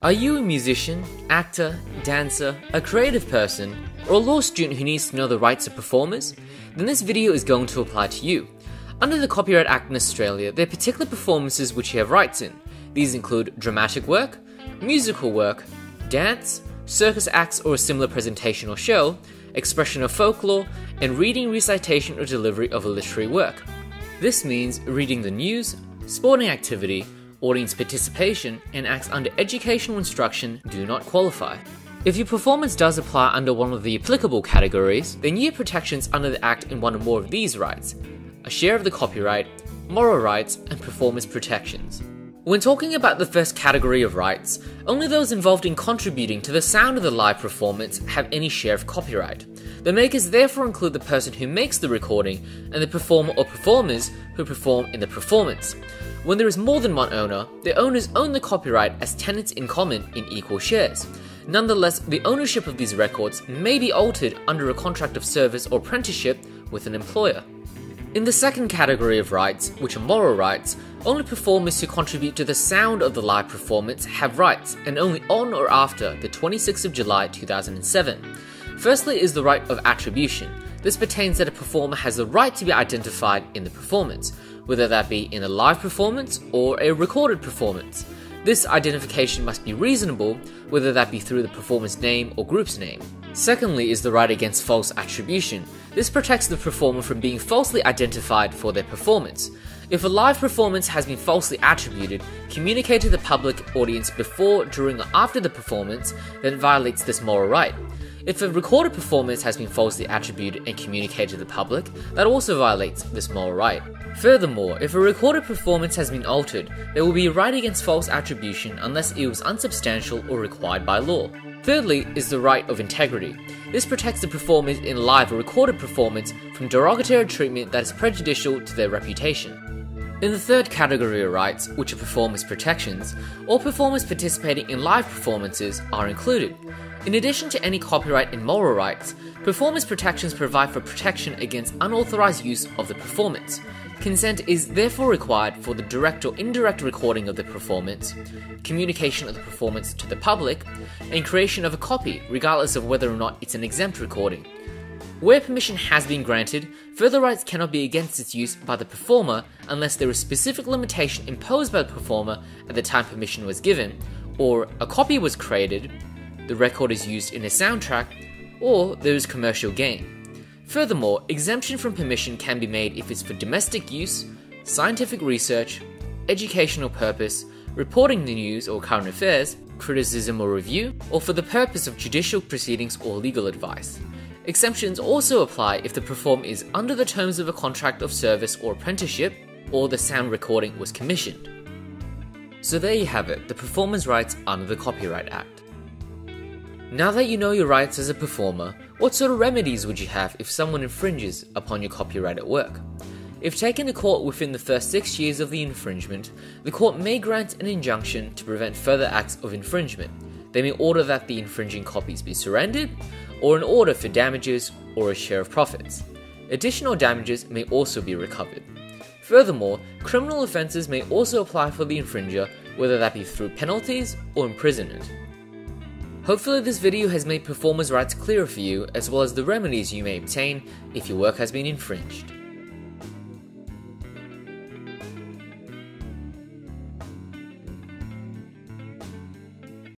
Are you a musician, actor, dancer, a creative person, or a law student who needs to know the rights of performers? Then this video is going to apply to you. Under the Copyright Act in Australia, there are particular performances which you have rights in. These include dramatic work, musical work, dance, circus acts or a similar presentation or show, expression of folklore, and reading, recitation or delivery of a literary work. This means reading the news, sporting activity, audience participation, and acts under educational instruction do not qualify. If your performance does apply under one of the applicable categories, then you have protections under the Act in one or more of these rights: a share of the copyright, moral rights, and performance protections. When talking about the first category of rights, only those involved in contributing to the sound of the live performance have any share of copyright. The makers therefore include the person who makes the recording and the performer or performers who perform in the performance. When there is more than one owner, the owners own the copyright as tenants in common in equal shares. Nonetheless, the ownership of these records may be altered under a contract of service or apprenticeship with an employer. In the second category of rights, which are moral rights, only performers who contribute to the sound of the live performance have rights, and only on or after the 26th of July 2007. Firstly is the right of attribution. This pertains that a performer has the right to be identified in the performance, whether that be in a live performance or a recorded performance. This identification must be reasonable, whether that be through the performer's name or group's name. Secondly is the right against false attribution. This protects the performer from being falsely identified for their performance. If a live performance has been falsely attributed, communicated to the public audience before, during, or after the performance, then it violates this moral right. If a recorded performance has been falsely attributed and communicated to the public, that also violates this moral right. Furthermore, if a recorded performance has been altered, there will be a right against false attribution unless it was unsubstantial or required by law. Thirdly is the right of integrity. This protects the performers in a live or recorded performance from derogatory treatment that is prejudicial to their reputation. In the third category of rights, which are performers' protections, all performers participating in live performances are included. In addition to any copyright and moral rights, performers' protections provide for protection against unauthorized use of the performance. Consent is therefore required for the direct or indirect recording of the performance, communication of the performance to the public, and creation of a copy, regardless of whether or not it's an exempt recording. Where permission has been granted, further rights cannot be against its use by the performer unless there is specific limitation imposed by the performer at the time permission was given, or a copy was created, the record is used in a soundtrack, or there is commercial gain. Furthermore, exemption from permission can be made if it's for domestic use, scientific research, educational purpose, reporting the news or current affairs, criticism or review, or for the purpose of judicial proceedings or legal advice. Exemptions also apply if the performer is under the terms of a contract of service or apprenticeship, or the sound recording was commissioned. So there you have it, the performer's rights under the Copyright Act. Now that you know your rights as a performer, what sort of remedies would you have if someone infringes upon your copyrighted work? If taken to court within the first 6 years of the infringement, the court may grant an injunction to prevent further acts of infringement. They may order that the infringing copies be surrendered, or an order for damages or a share of profits. Additional damages may also be recovered. Furthermore, criminal offences may also apply for the infringer, whether that be through penalties or imprisonment. Hopefully this video has made performers' rights clearer for you, as well as the remedies you may obtain if your work has been infringed.